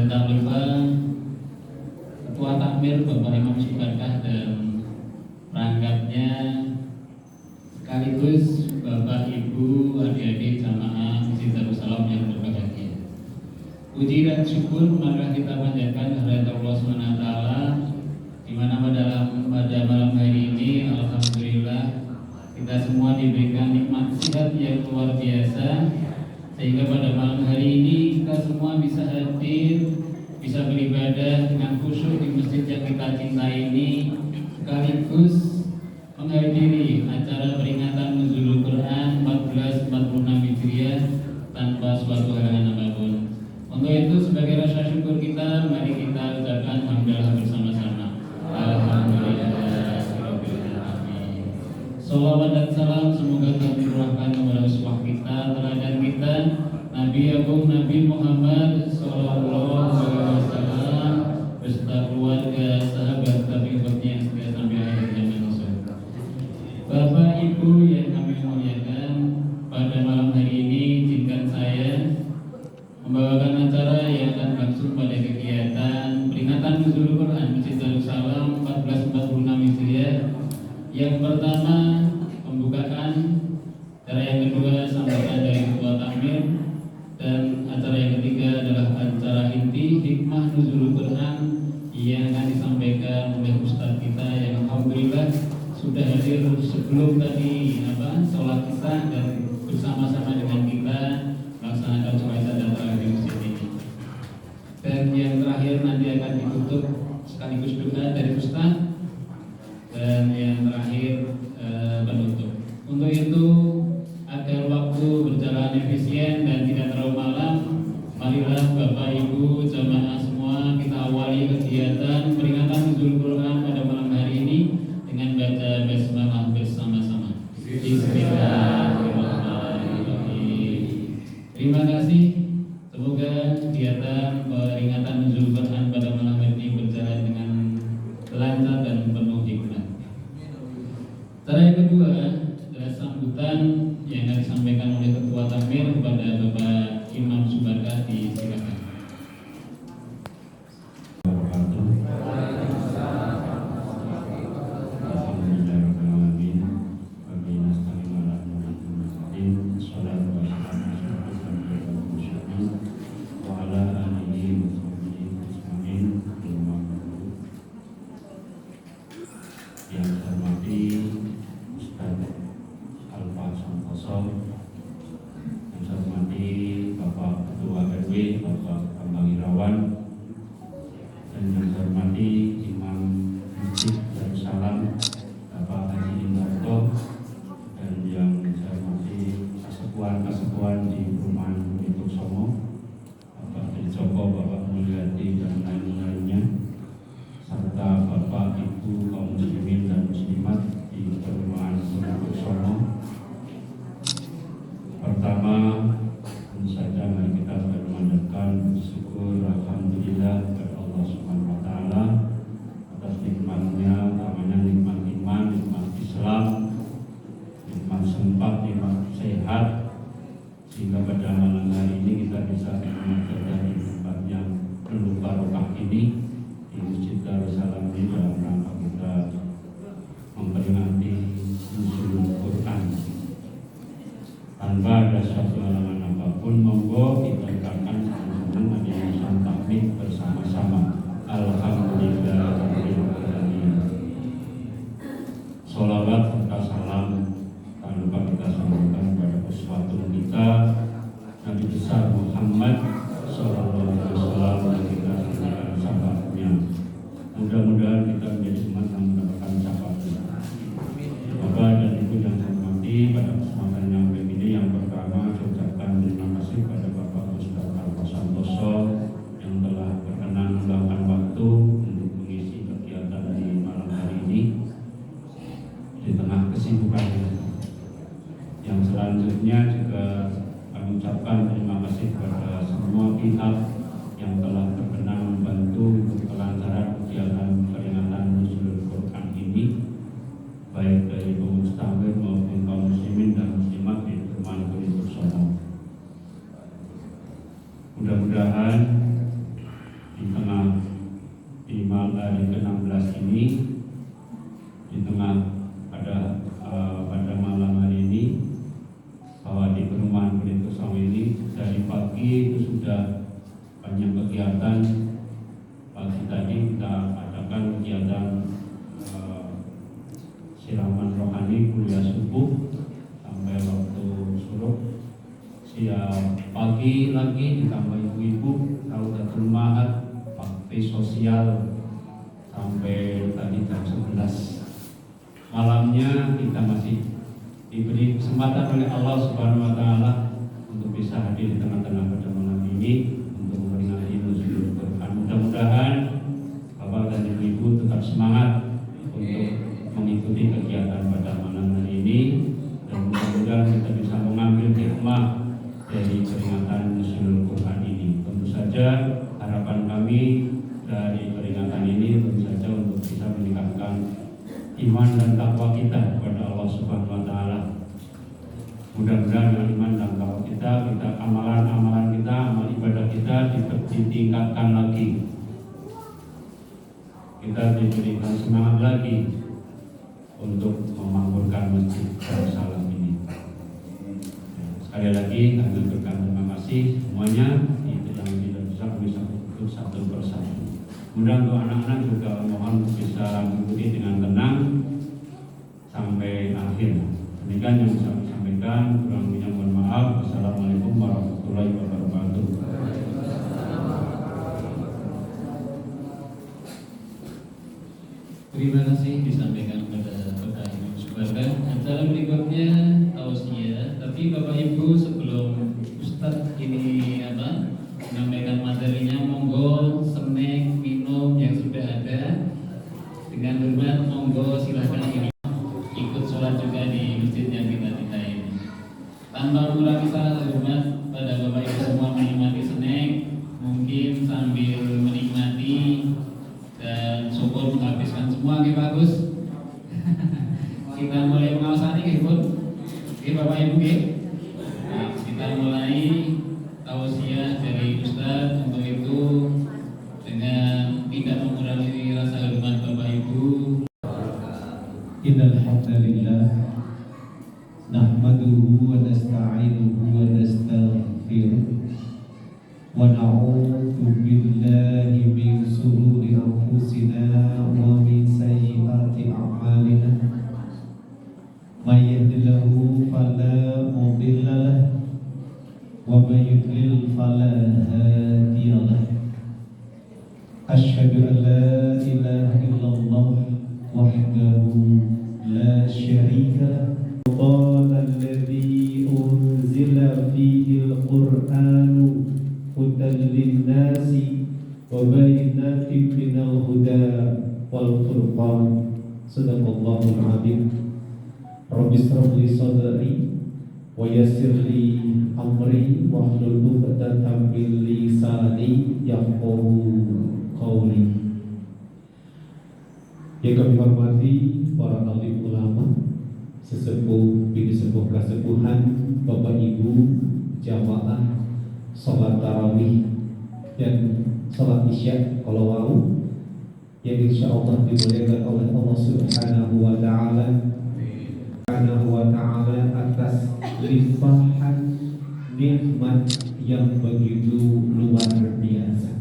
Dan tak lupa Ketua Takmir Bapak Imam Subarkah dan perangkatnya, sekaligus Bapak Ibu adik-adik jamaah Masjid Darussalam yang berbahagia. Puji dan syukur marilah kita panjatkan kehadirat Allah SWT, di mana pada malam hari ini alhamdulillah kita semua diberikan nikmat sehat yang luar biasa, sehingga pada malam hari ini kita semua bisa hadir, bisa beribadah dengan khusyuk di masjid yang kita cintai ini, sekaligus menghadiri acara peringatan Nuzulul Quran 1446 Hijriah tanpa suatu halangan apapun. Untuk itu sebagai rasa syukur kita, mari kita ucapkan hamdalah bersama-sama. Alhamdulillah. Salawat dan salam semoga tercurahkan kepada uswah kita, teladan kita, Nabi Agung Nabi Muhammad Sallallahu Alaihi Wasallam beserta keluarga, sahabat, pengikutnya yang setia sampai akhir zaman Rasul. Bapak Ibu yang kami muliakan, pada malam hari ini izinkan saya membawakan acara yang akan langsung pada kegiatan peringatan Nuzulul Quran Masjid Darussalam 1446 Hijriah. Yang pertama pembukaan, acara yang kedua sambutan dari Ketua Takmir, dan acara yang ketiga adalah acara inti hikmah Nuzulul Quran yang akan disampaikan oleh Ustadz kita yang alhamdulillah sudah hadir sebelum tadi sholat kita dan bersama-sama dengan kita melaksanakan sholat dan tarawih di masjid ini. Dan yang terakhir nanti akan ditutup sekaligus doa dari Ustadz, dan yang terakhir penutup. Untuk itu agar waktu berjalan efisien dan tidak terlalu malam, marilah Bapak Ibu jamaah semua kita awali kegiatan peringatan Nuzulul Quran pada malam hari ini dengan baca basmalah bersama-sama. Bismillahirrahmanirrahim. Terima kasih. Semoga kegiatan peringatan Nuzulul Quran pada malam hari ini berjalan dengan lancar dan penuh hikmah. Cara yang kedua adalah sambutan yang akan disampaikan oleh Ketua Takmir kepada Bapak Imam Subarkah. Disilakan. yang telah berkenan membantu kelancaran kegiatan peringatan Nuzulul Quran ini. hari ke-16 ini di tengah pada malam hari ini, bahwa di perumahan Pelito Sawu ini dari pagi itu sudah banyak kegiatan. Pagi tadi kita adakan kegiatan siraman rohani kuliah subuh sampai waktu suruh. Siang pagi lagi ditambah ibu-ibu Raudatul Ma'had bakti sosial sampai tadi jam 11. Malamnya kita masih diberi kesempatan oleh Allah Subhanahu wa taala untuk bisa hadir di tengah-tengah pada malam ini untuk memperingati Nuzulul Quran. Mudah-mudahan Bapak dan Ibu tetap semangat untuk mengikuti kegiatan pada malam hari ini, dan mudah-mudahan kita bisa mengambil hikmah dari peringatan Nuzulul Quran ini. Tentu saja harapan kami dari peringatan ini tentu saja untuk bisa meningkatkan iman dan takwa kita kepada Allah Subhanahu wa taala. Mudah-mudahan dengan iman dan takwa kita amalan-amalan kita, amal ibadah kita ditingkatkan lagi. Kita diberikan semangat lagi untuk memakmurkan masjid Darussalam ini. Sekali lagi kami berikan terima kasih semuanya. Itu yang tidak bisa kami sebut satu persatu. Kemudian untuk anak-anak juga mohon bisa mengikuti dengan tenang sampai akhir. Demikian yang bisa kami sampaikan. Kurang lebihnya mohon maaf. Wassalamualaikum warahmatullahi wabarakatuh. Terima kasih disampaikan kepada Bapak Ibu Sekeluarga. Acara berikutnya tausiah. Tapi Bapak Ibu sebelum Ustadz ini menyampaikan materinya, monggo snack minum yang sudah ada dengan hormat monggo silahkan ini ikut sholat juga di masjid yang kita cintai ini. Tanpa mengurangi rasa hormat pada Bapak Ibu semua menikmati snack, mungkin sambil menikmati dan syukur menghabiskan semua. Oke, bagus. Kita mulai pengawasan ini, Bu. Oke, Bapak Ibu, nah, kita mulai tausiah dari Ustadz. Untuk itu dengan tidak mengurangi rasa hormat Bapak Ibu. Innal hamdalillah nahmaduhu wa nasta'inuhu wa nastaghfiruh wa na'udzu billahi min shururi anfusina wa min sayyiati a'malina. May yahdihillahu fala mudilla lahu wa may yudlil fala hadiya lahu. Asyhadu an la ilaha illallah wahdahu la syarika lahu. Qala alladhi unzila fihi al-Qur'anu hudan lin-nasi wa bayyinatin minal huda wal furqan. Sadaqallahul azim. Rabbi shrah li sadri wa yassir li amri wahlul 'uqdatam min lisani yafqahu qawli. Yang kami hormati para alim ulama, sesepuh bini sepuh kasepuhan, Bapak Ibu jamaah salat tarawih dan salat isya kalau mau, yang insya Allah dimuliakan oleh Allah Subhanahu wa Ta'ala atas limpahan nikmat yang begitu luar biasa.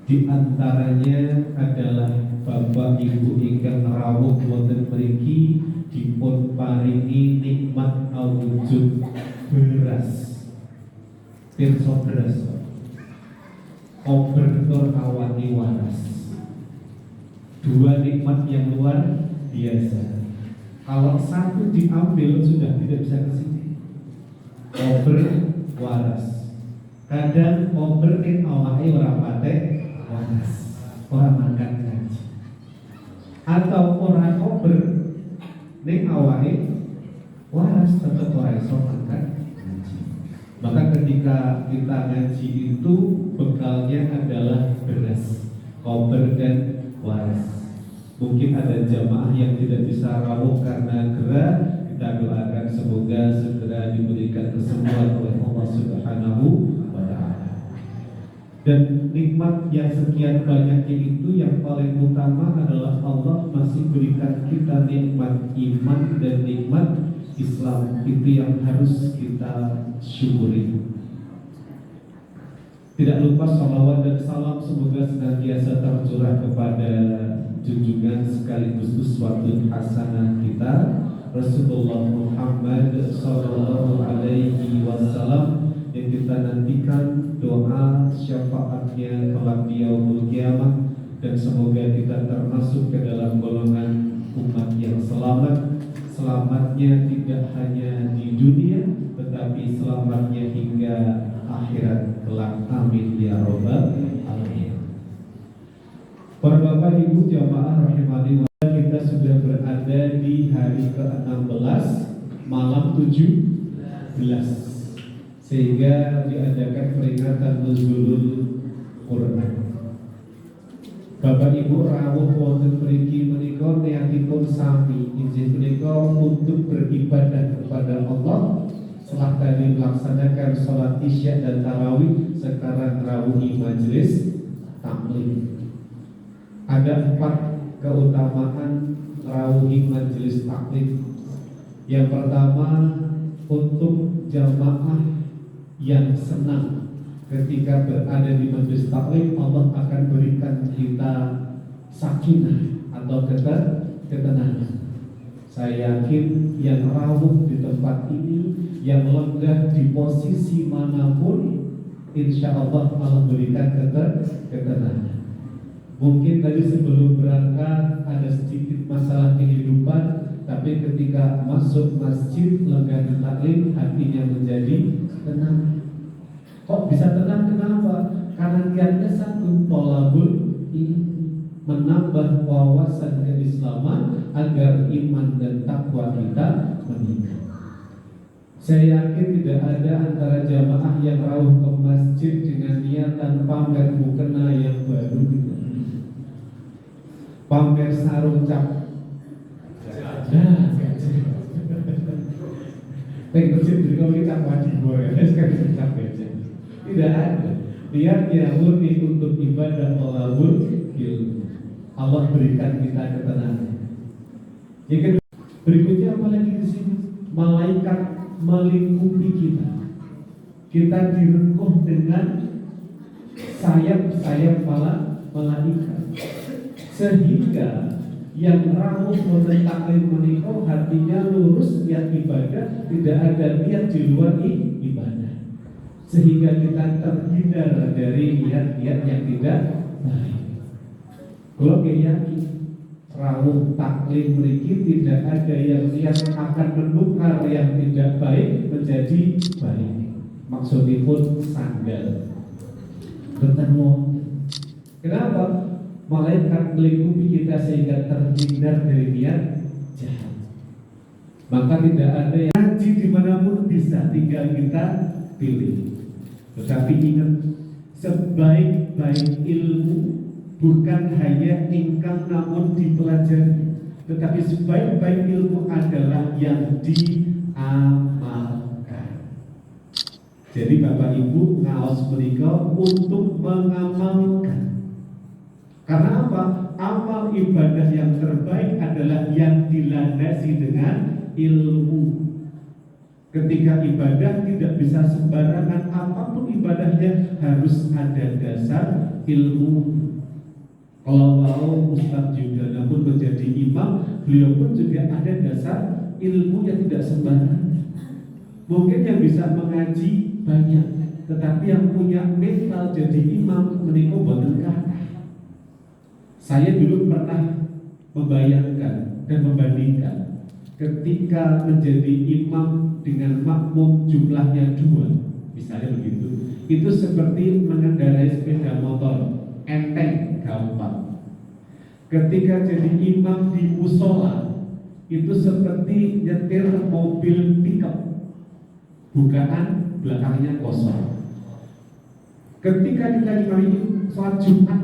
Di antaranya adalah Bapak Ibu ingkang rawuh wonten mriki dipun paringi nikmat awujud beras. Pirsa beras. Kobertor awani waras. Dua nikmat yang luar biasa. Kalau satu diambil sudah tidak bisa ke sini. Kober waras. Kadang kober ning awake ora patek waras. Ora makan gaji. Atau ora kober ning awake waras tetap ora iso makan gaji. Maka ketika kita ngaji itu bekalnya adalah beras, kober dan waras. Mungkin ada jamaah yang tidak bisa rawuh karena gerah. Kita doakan semoga segera diberikan kesembuhan oleh Allah Subhanahu wa Ta'ala. Dan nikmat yang sekian banyaknya itu yang paling utama adalah Allah masih berikan kita nikmat iman dan nikmat Islam. Itu yang harus kita syukuri. Tidak lupa salawat dan salam semoga senantiasa tercurah kepada junjungan sekaligus uswatun hasanah kita Rasulullah Muhammad sallallahu alaihi wasallam, yang kita nantikan doa syafaatnya kelak di yaumul kiamah, dan semoga kita termasuk ke dalam golongan umat yang selamat. Selamatnya tidak hanya di dunia, tetapi selamatnya hingga akhirat kelak. Amin ya robbal alamin. Para bapak ibu jamaah rahimani, kita sudah berada di hari ke-16 malam 17, sehingga diadakan peringatan nuzulul Quran. Bapak Ibu rawuh wonten mriki menika niatipun sami inggih punika untuk beribadah kepada Allah. Setelah tadi melaksanakan sholat isya dan tarawih, sekarang rawuhi majelis taklim. Ada 4 keutamaan rawuhi majelis taklim. Yang pertama, untuk jamaah yang senang ketika berada di majelis taklim, Allah akan berikan kita sakinah atau ketenangan. Saya yakin yang rawuh di tempat ini, yang lenggah di posisi manapun, insya Allah berikan ketenangan. Mungkin tadi sebelum berangkat ada sedikit masalah kehidupan, tapi ketika masuk masjid lenggah di taklim, hatinya menjadi tenang. Kok bisa tenang? Kenapa? Karena niatnya satu, tolabul ilmi, menambah wawasan keislaman agar iman dan takwa kita meningkat. Saya yakin tidak ada antara jamaah yang rawuh ke masjid dengan niatan pamer mukena yang baru gitu. Pamer sarung cap. Masjid di kau kita wajib boleh, sekarang cap aja. Tidak ada. Niatnya murni untuk ibadah tolabul ilmi. Allah berikan kita ketenangan. Yang kedua, berikutnya apa lagi di sini? Malaikat melingkupi kita. Kita direngkuh dengan sayap-sayap malaikat. Sehingga yang rawuh wonten taklim menika hatinya lurus niat ibadah, tidak ada niat di luar ibadah. Sehingga kita terhindar dari niat-niat yang tidak baik. Kalau yakin rawuh taklim mriki tidak ada yang niat akan menukar yang tidak baik menjadi baik. Maksudipun sandal. Bertemu. Kenapa? Malaikat melingkupi kita sehingga terhindar dari niat jahat. Maka tidak ada yang haji dimanapun bisa, tinggal kita pilih. Tetapi ingat, sebaik-baik ilmu bukan hanya ingkang namun dipelajari, tetapi sebaik-baik ilmu adalah yang diamalkan. Jadi Bapak Ibu ngaos menika untuk mengamalkan. Karena apa? Amal ibadah yang terbaik adalah yang dilandasi dengan ilmu. Ketika ibadah tidak bisa sembarangan, apapun ibadahnya harus ada dasar ilmu. Kalau mau Ustaz juga namun menjadi imam, beliau pun juga ada dasar ilmu yang tidak sembarangan. Mungkin yang bisa mengaji banyak, tetapi yang punya mental jadi imam menika boten kathah. Saya dulu pernah membayangkan dan membandingkan ketika menjadi imam dengan makmum jumlahnya 2, misalnya begitu, itu seperti mengendarai sepeda motor, enteng, gampang. Ketika jadi imam di musola, itu seperti nyetir mobil pickup, bukaan belakangnya kosong. Ketika kita imam sholat Jumat,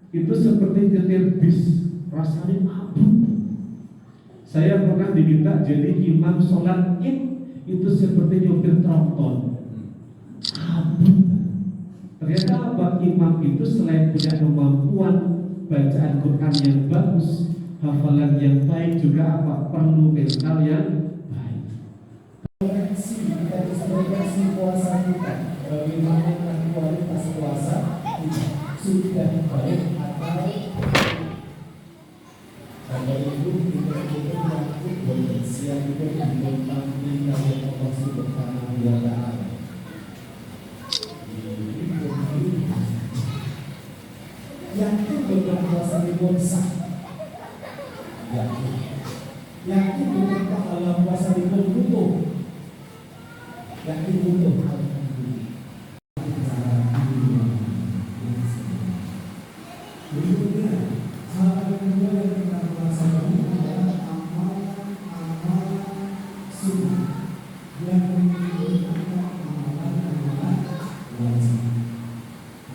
itu seperti nyetir bis, rasanya mabuk. Saya pernah diminta jadi imam sholat Id, itu seperti nyopir tronton, mabuk. Ternyata apa? Imam itu selain punya kemampuan bacaan Quran yang bagus, hafalan yang baik, juga apa? Perlu mental yang baik. Koreksi puasa kita, bagaimana kualitas puasa kita sudah baik atau ada itu kita waktu bersiap itu tentang kita Allah Subhanahu wa Ta'ala. Yakin benar puasa ribon sah, yakin benar pahala puasa ribon butuh, yakin butuh. Berikutnya, hal kedua yang kita merasakan adalah amalan sunnah yang menunjukkan amalan wajib.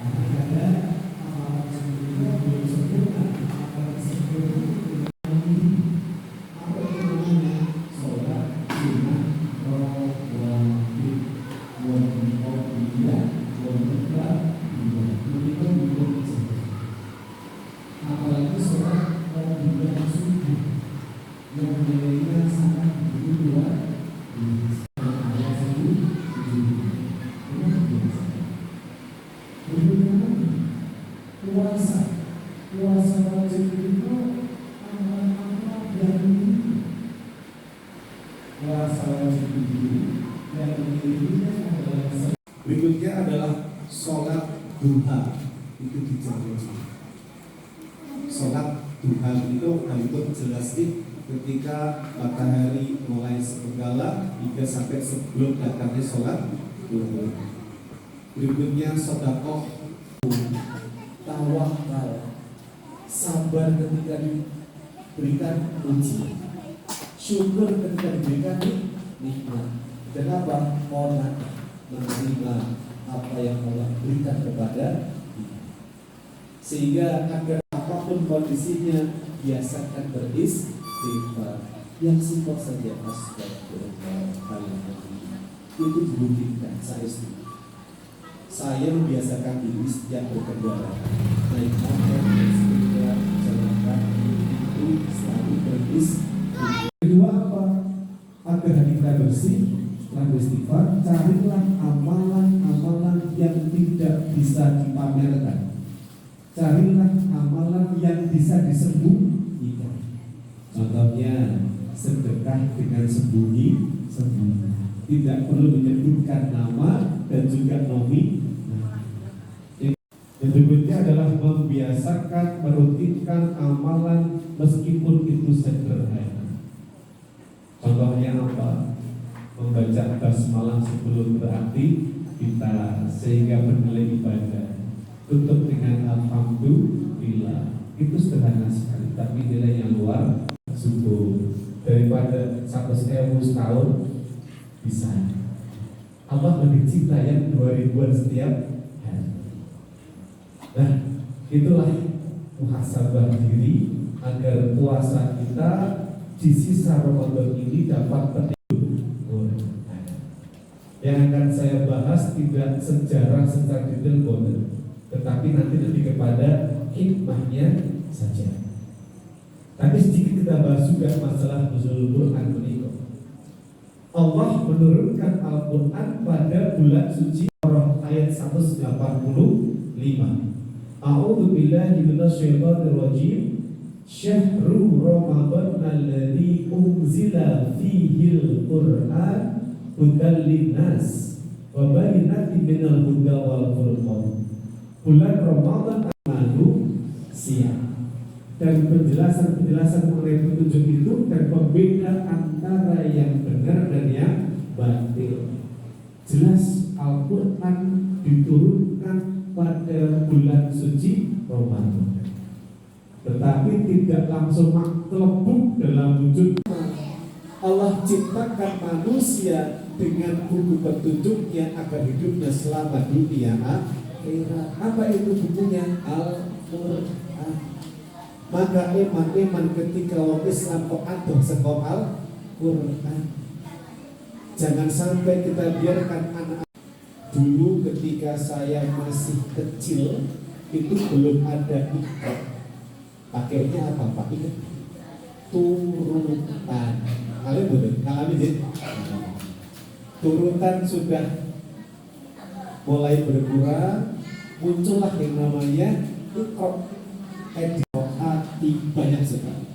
Kadang-kadang amalan sunnah belum sempurna, amalan sempurna apa itu namanya? Sholat sunnah rawatib, wajib, apalagi sholat yang subuh yang nilainya sangat begitu luar biasa. Puasa wajib itu amalan-amalan yang puasa wajib itu yang dirinya adalah. Berikutnya adalah sholat duha, itu dijaga. Sholat duha itu jelas ketika matahari mulai sepenggalan hingga sampai sebelum datangnya sholat duha. Berikutnya sedekah, tawakal, sabar ketika diberikan uji, syukur ketika diberikan nikmat. Dan apa? Mohon menerima apa yang Allah berikan kepada kita. Sehingga agar apapun kondisinya biasakan beristighfar. Yang simpel saja, astagfirullahaladzim. Itu dibuktikan saya membiasakan diri setiap berkendara, naik motor, sepeda, jalan kaki, itu selalu beristighfar. Kedua apa? Agar hati kita bersih, setelah beristighfar, carilah amalan-amalan yang tidak bisa dipamerkan. Carilah amalan yang bisa disembunyikan. Contohnya sedekah dengan sembunyi-sembunyi. Tidak perlu menyebutkan nama dan juga nominal. Yang berikutnya adalah membiasakan merutinkan amalan meskipun itu sederhana. Contohnya apa? Membaca basmalah sebelum berarti kita sehingga bernilai ibadah. Tutup dengan alhamdulillah, itu sederhana sekali, tapi nilainya luar syukur. Daripada 100.000 setahun bisa. Allah lebih cinta yang 2000-an setiap hari. Nah, itulah muhasabah diri agar puasa kita di sisa Ramadan ini dapat tertidur. Yang akan saya bahas tidak sejarah secara detail, tetapi nanti lebih kepada hikmahnya saja. Tapi sedikit kita bahas juga masalah nuzul Quran menikah. Allah menurunkan Al-Quran pada bulan suci ayat 185. A'udzu billahi minasyaitonir rajim. Syahrul Ramadan alladzi unzila fihil Qur'an hudan linnas wa bayyinatin minal huda wal furqan. Bulan Ramadan manusia, dan penjelasan mengenai petunjuk itu dan pembeda antara yang benar dan yang batil. Jelas Al-Quran diturunkan pada bulan suci Ramadan, tetapi tidak langsung terlebur dalam wujud. Allah ciptakan manusia dengan buku petunjuknya agar hidupnya selama dunia akhirat. Apa itu bukunya? Al-Quran. Maka iman ketika orang Islam kok atuh sekop Al-Quran. Jangan sampai kita biarkan anak Dulu ketika saya masih kecil itu belum ada ikat. Pakainya apa Pak? Ikat turutan. Kalian boleh ngalami deh. Turutan sudah mulai berkurang, muncullah yang namanya ikrok. Hati banyak sekali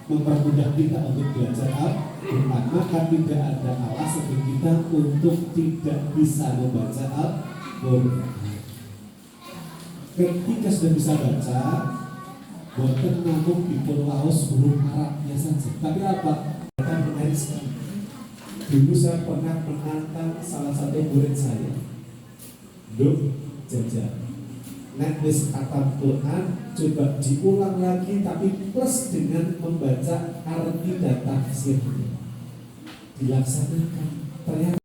mempermudah kita untuk belajar Al-Quran, maka tidak ada alasan bagi kita untuk tidak bisa membaca Al-Quran. Ketika sudah bisa baca, bukan namun dipun laos huruf Arabnya saja. Tapi apa? Akan menarik sekali. Dulu saya pernah menantang salah satu murid saya, Duk Jaja. Wis kata Quran coba diulang lagi tapi plus dengan membaca arti dan tafsirnya. Dilaksanakan ternyata